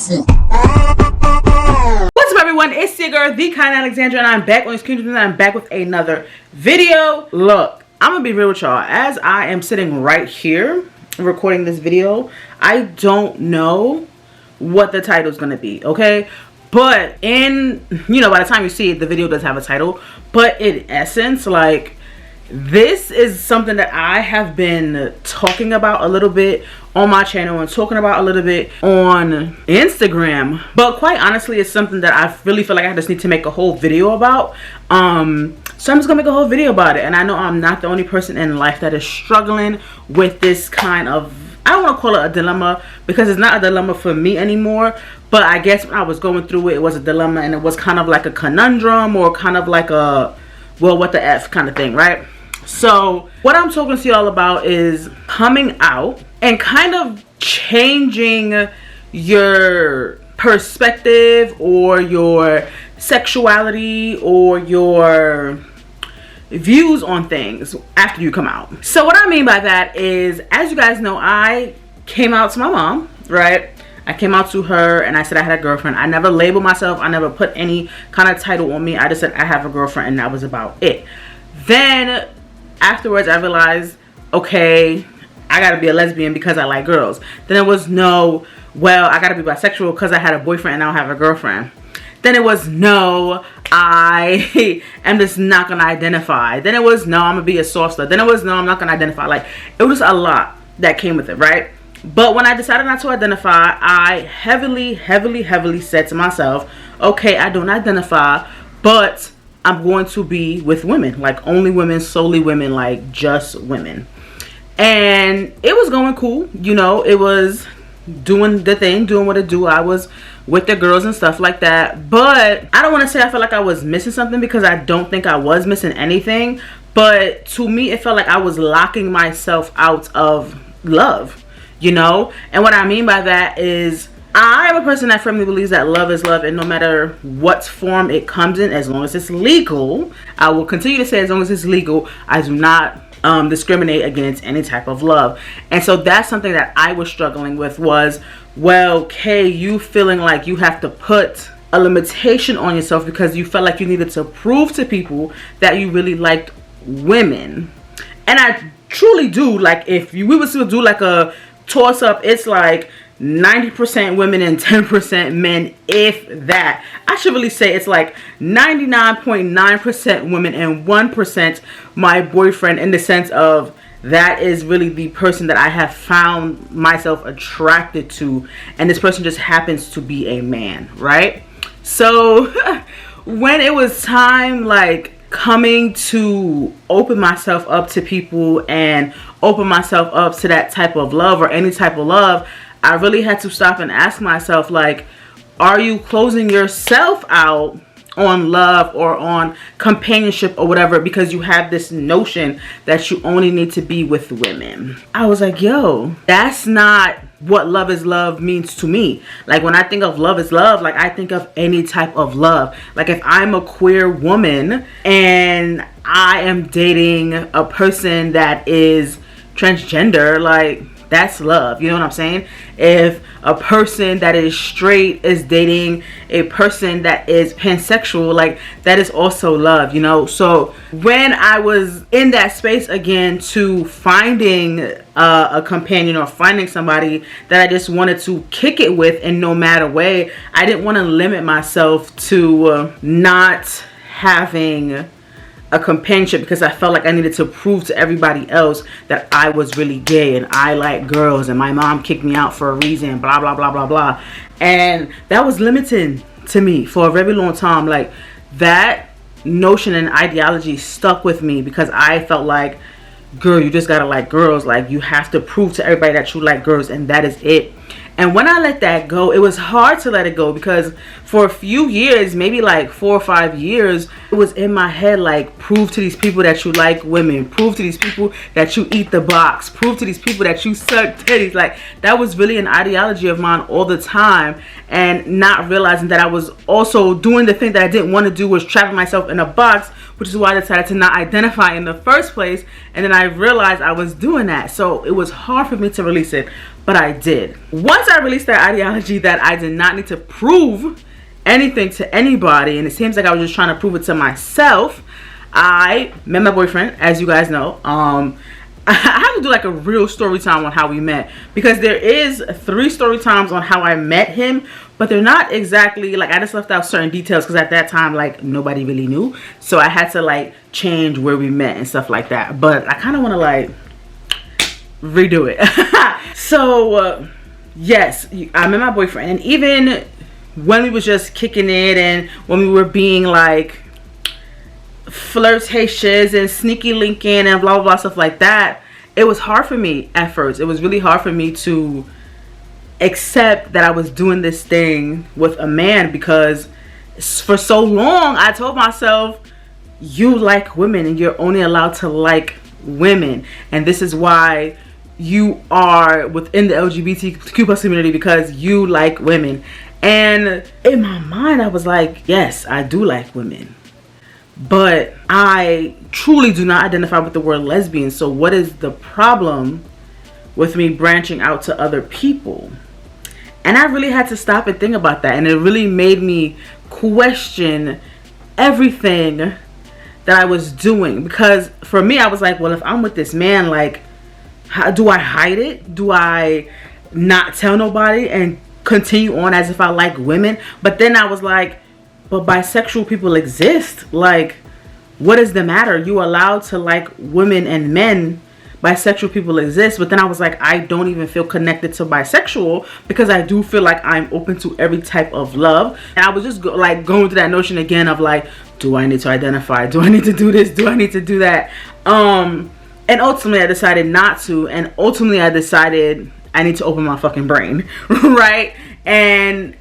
What's up, everyone? It's your girl, TheKyannaAlexandra, and I'm back on this community, and I'm back with another video. Look, I'm gonna be real with y'all. As I am sitting right here recording this video, I don't know what the title is gonna be, okay? But in, you know, by the time you see it, the video does have a title. But in essence, like, this is something that I have been talking about a little bit on my channel and talking about a little bit on Instagram. But quite honestly, it's something that I really feel like I just need to make a whole video about. So I'm just gonna make a whole video about it. And I know I'm not the only person in life that is struggling with this kind of, I don't want to call it a dilemma because it's not a dilemma for me anymore. But I guess when I was going through it, it was a dilemma, and it was kind of like a conundrum, or kind of like a, well, what the F kind of thing, right? So what I'm talking to y'all about is coming out and kind of changing your perspective or your sexuality or your views on things after you come out. So what I mean by that is, as you guys know, I came out to my mom, right? I came out to her and I said I had a girlfriend. I never labeled myself. I never put any kind of title on me. I just said I have a girlfriend, and that was about it. Then afterwards I realized, okay, I gotta be a lesbian because I like girls. Then it was no, well, I gotta be bisexual because I had a boyfriend and I don't have a girlfriend. Then it was no, I am just not gonna identify. Then it was no, I'm gonna be a soft slut. Then it was no, I'm not gonna identify. Like, it was a lot that came with it, right? But when I decided not to identify, I heavily said to myself, okay, I don't identify, but I'm going to be with women, like only women, solely women, like just women. And it was going cool, you know, it was doing the thing, doing what it do. I was with the girls and stuff like that. But I don't want to say I felt like I was missing something, because I don't think I was missing anything. But to me, it felt like I was locking myself out of love, you know. And what I mean by that is, I am a person that firmly believes that love is love, and no matter what form it comes in, as long as it's legal, I will continue to say, as long as it's legal, I do not discriminate against any type of love. And so that's something that I was struggling with, was, well, Kay, you feeling like you have to put a limitation on yourself because you felt like you needed to prove to people that you really liked women. And I truly do. Like, if we would still do like a toss up, it's like 90% women and 10% men, if that. I should really say it's like 99.9% women and 1% my boyfriend, in the sense of that is really the person that I have found myself attracted to, and this person just happens to be a man, right? So when it was time, like, coming to open myself up to people and open myself up to that type of love, or any type of love, I really had to stop and ask myself, like, are you closing yourself out on love or on companionship or whatever because you have this notion that you only need to be with women? I was like, yo, that's not what love is love means to me. Like, when I think of love is love, like, I think of any type of love. Like, if I'm a queer woman and I am dating a person that is transgender, like, that's love, you know what I'm saying? If a person that is straight is dating a person that is pansexual, like, that is also love, you know? So when I was in that space again to finding a companion, or finding somebody that I just wanted to kick it with in no matter way, I didn't want to limit myself to not having a companionship, because I felt like I needed to prove to everybody else that I was really gay and I like girls, and my mom kicked me out for a reason, blah blah blah blah blah. And that was limiting to me for a very long time. Like, that notion and ideology stuck with me, because I felt like, girl, you just gotta like girls. Like, you have to prove to everybody that you like girls, and that is it. And when I let that go, it was hard to let it go, because for a few years, maybe like 4 or 5 years, it was in my head like, prove to these people that you like women, prove to these people that you eat the box, prove to these people that you suck titties. Like, that was really an ideology of mine all the time, and not realizing that I was also doing the thing that I didn't want to do, was trapping myself in a box which is why I decided to not identify in the first place. And then I realized I was doing that, so it was hard for me to release it, but I did. Once I released that ideology that I did not need to prove anything to anybody, and it seems like I was just trying to prove it to myself, I met my boyfriend, as you guys know. I have to do like a real story time on how we met, because there is 3 story times on how I met him, but they're not exactly like, I just left out certain details because at that time like nobody really knew, so I had to like change where we met and stuff like that. But I kind of want to like redo it. So yes, I met my boyfriend, and even when we was just kicking it and when we were being like flirtatious and sneaky linking and blah blah blah stuff like that, it was hard for me at first. It was really hard for me to accept that I was doing this thing with a man, because for so long I told myself, you like women and you're only allowed to like women, and this is why you are within the LGBTQ plus community, because you like women. And in my mind I was like, yes, I do like women, but I truly do not identify with the word lesbian. So what is the problem with me branching out to other people? And I really had to stop and think about that, and it really made me question everything that I was doing. Because for me, I was like, well, if I'm with this man, like, how do I hide it? Do I not tell nobody and continue on as if I like women? But then I was like, but bisexual people exist. Like, what is the matter? You allowed to like women and men. Bisexual people exist. But then I was like, I don't even feel connected to bisexual, because I do feel like I'm open to every type of love. And I was just going through that notion again of like, do I need to identify? Do I need to do this? Do I need to do that? And ultimately I decided not to. And ultimately I decided I need to open my fucking brain. Right? And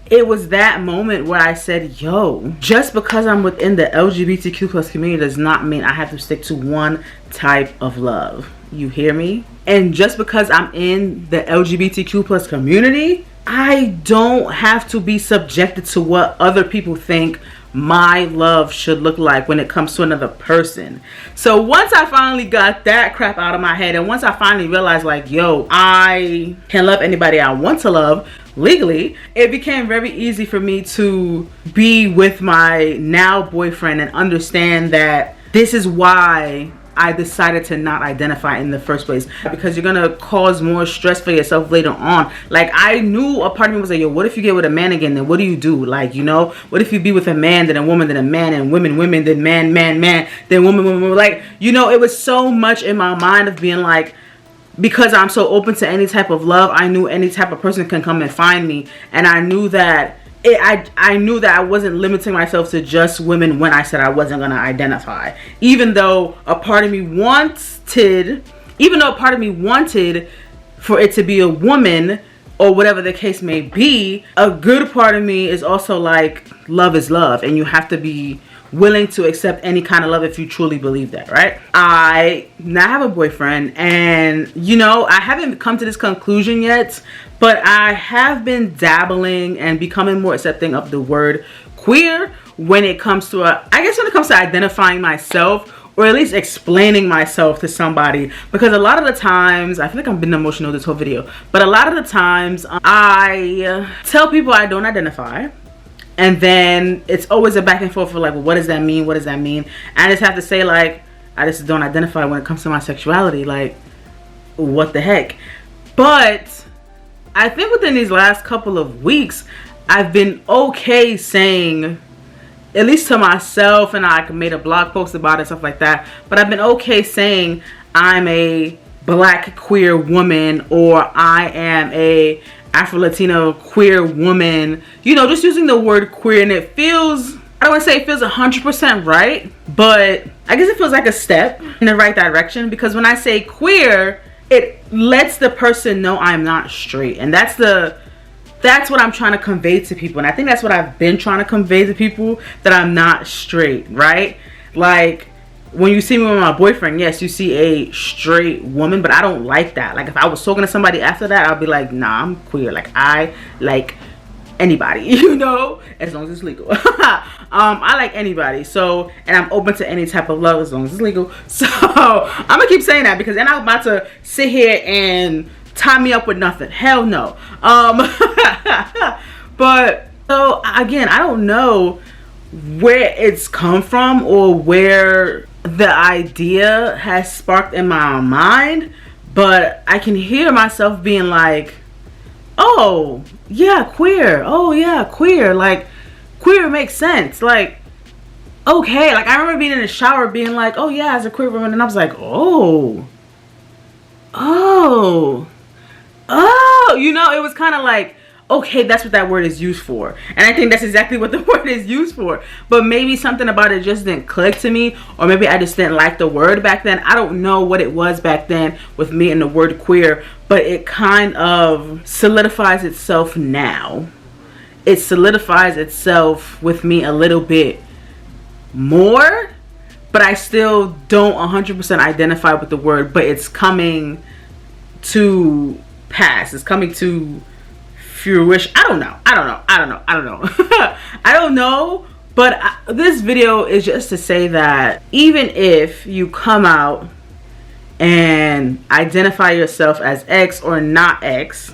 it was that moment where I said, yo, just because I'm within the LGBTQ plus community does not mean I have to stick to one type of love. You hear me? And just because I'm in the LGBTQ plus community, I don't have to be subjected to what other people think my love should look like when it comes to another person. So once I finally got that crap out of my head, and once I finally realized like, yo, I can love anybody I want to love legally, it became very easy for me to be with my now boyfriend and understand that this is why I decided to not identify in the first place, because you're gonna cause more stress for yourself later on. Like, I knew a part of me was like, yo, what if you get with a man again? Then what do you do? Like, you know, what if you be with a man, then a woman, then a man, and women, then man, then woman. Like, you know, it was so much in my mind of being like, because I'm so open to any type of love, I knew any type of person can come and find me. And I knew that I knew that I wasn't limiting myself to just women when I said I wasn't going to identify. Even though a part of me wanted for it to be a woman, or whatever the case may be, a good part of me is also like, love is love, and you have to be willing to accept any kind of love if you truly believe that, right? I now have a boyfriend, and you know, I haven't come to this conclusion yet, but I have been dabbling and becoming more accepting of the word queer when it comes to when it comes to identifying myself, or at least explaining myself to somebody. Because a lot of the times, I feel like I've been emotional this whole video, but a lot of the times I tell people I don't identify, and then it's always a back and forth for like, well, what does that mean? What does that mean? I just have to say, like, I just don't identify when it comes to my sexuality. Like, what the heck? But I think within these last couple of weeks, I've been okay saying, at least to myself, and I made a blog post about it, stuff like that, but I've been okay saying I'm a black queer woman, or I am a Afro-Latino queer woman, you know, just using the word queer. And it feels, I don't want to say it feels 100% right, but I guess it feels like a step in the right direction, because when I say queer, it lets the person know I'm not straight. And that's what I'm trying to convey to people. And I think that's what I've been trying to convey to people, that I'm not straight, right? Like, when you see me with my boyfriend, yes, you see a straight woman, but I don't like that. Like, if I was talking to somebody after that, I'll be like, nah, I'm queer. Like, I like anybody, you know, as long as it's legal. I like anybody, so, and I'm open to any type of love as long as it's legal. So I'm gonna keep saying that, because then I'm about to sit here and tie me up with nothing. Hell no. But so again, I don't know where it's come from or where the idea has sparked in my mind, but I can hear myself being like, oh yeah, queer, oh yeah, queer, like queer makes sense, like okay. Like I remember being in the shower being like, oh yeah, as a queer woman, and I was like, oh, you know, it was kind of like, okay, that's what that word is used for. And I think that's exactly what the word is used for. But maybe something about it just didn't click to me, or maybe I just didn't like the word back then. I don't know what it was back then with me and the word queer, but it kind of solidifies itself now. It solidifies itself with me a little bit more, but I still don't 100% identify with the word, but it's coming to pass. It's coming to fruition. I don't know. I don't know, but this video is just to say that even if you come out and identify yourself as X or not X,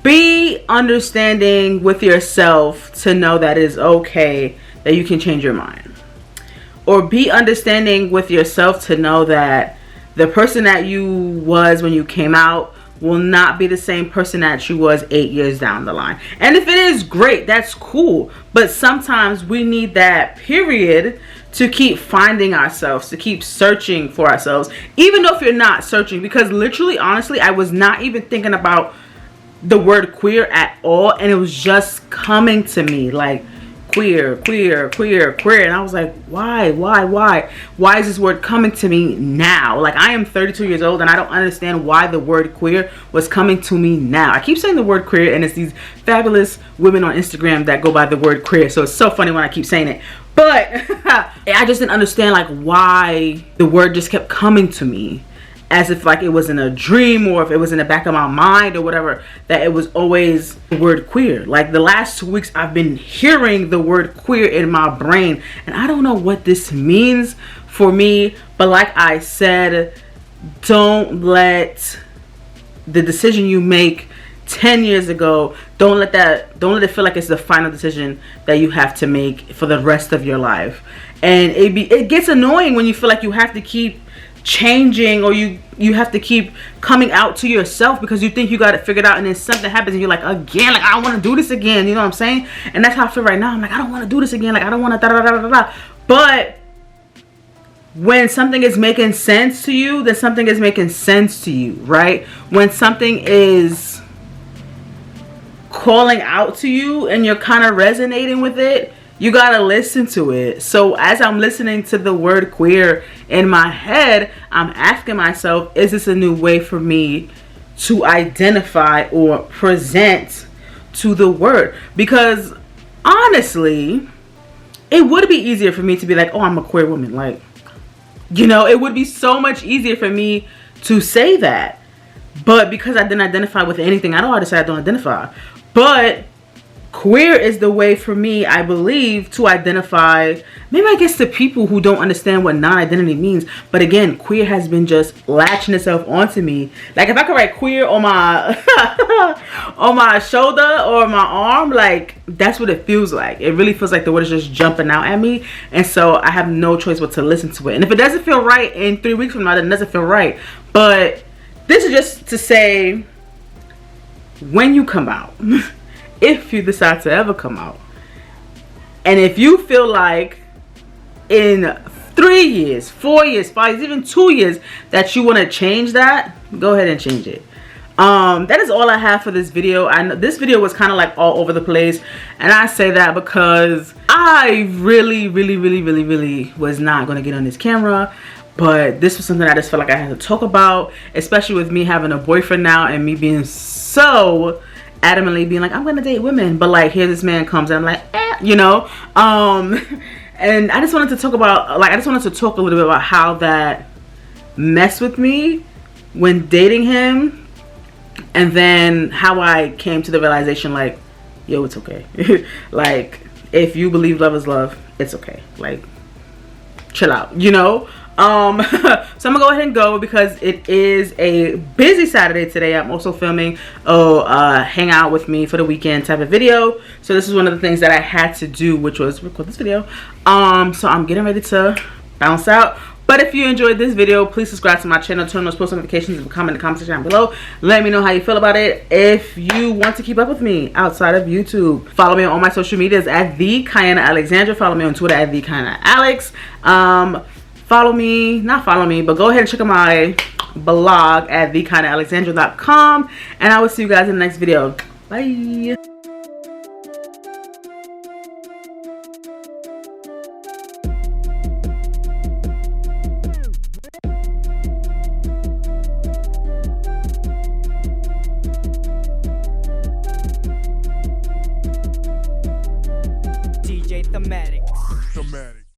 be understanding with yourself to know that it is okay that you can change your mind, or be understanding with yourself to know that the person that you was when you came out will not be the same person that you was 8 years down the line. And if it is, great, that's cool, but sometimes we need that period to keep finding ourselves, to keep searching for ourselves, even though if you're not searching. Because literally, honestly, I was not even thinking about the word queer at all, and it was just coming to me like queer, and I was like, why is this word coming to me now? Like, I am 32 years old and I don't understand why the word queer was coming to me now. I keep saying the word queer, and it's these fabulous women on Instagram that go by the word queer, so it's so funny when I keep saying it. But I just didn't understand like why the word just kept coming to me, as if like it was in a dream, or if it was in the back of my mind or whatever, that it was always the word queer. Like the last 2 weeks I've been hearing the word queer in my brain, and I don't know what this means for me, but like I said, don't let the decision you make 10 years ago, don't let it feel like it's the final decision that you have to make for the rest of your life. And it gets annoying when you feel like you have to keep changing, or you have to keep coming out to yourself because you think you got it figured out, and then something happens and you're like, again, like I don't want to do this again, you know what I'm saying? And that's how I feel right now. I'm like, I don't want to do this again, like I don't want to da da da da da. But when something is making sense to you, then something is making sense to you, right? When something is calling out to you and you're kind of resonating with it, you gotta listen to it. So as I'm listening to the word queer in my head, I'm asking myself, is this a new way for me to identify or present to the word? Because honestly, it would be easier for me to be like, oh, I'm a queer woman. Like, you know, it would be so much easier for me to say that. But because I didn't identify with anything, I don't know how to say I don't identify. But queer is the way for me, I believe, to identify, maybe I guess, to people who don't understand what non-identity means. But again, queer has been just latching itself onto me. Like if I could write queer on my on my shoulder or my arm, like that's what it feels like. It really feels like the word is just jumping out at me, and so I have no choice but to listen to it. And if it doesn't feel right in 3 weeks from now, then it doesn't feel right. But this is just to say, when you come out, if you decide to ever come out, and if you feel like in 3 years, 4 years, 5 years, even 2 years that you want to change that, go ahead and change it. That is all I have for this video. I know this video was kind of like all over the place, and I say that because I really was not going to get on this camera. But this was something I just felt like I had to talk about, especially with me having a boyfriend now and me being so adamantly being like, I'm gonna date women, but like here this man comes and I'm like, you know. And I just wanted to talk about, like, I just wanted to talk a little bit about how that messed with me when dating him, and then how I came to the realization, like, yo, it's okay. Like, if you believe love is love, it's okay. Like, chill out, you know. So I'm gonna go ahead and go because it is a busy Saturday today. I'm also filming hang out with me for the weekend type of video. So this is one of the things that I had to do, which was record this video. So I'm getting ready to bounce out. But if you enjoyed this video, please subscribe to my channel, turn on those post notifications, and comment in the comment section down below. Let me know how you feel about it. If you want to keep up with me outside of YouTube, follow me on all my social medias at TheKyannaAlexandra. Follow me on Twitter at TheKyannaAlex. Follow me, not follow me, but go ahead and check out my blog at TheKyannaAlexandra.com. And I will see you guys in the next video. Bye.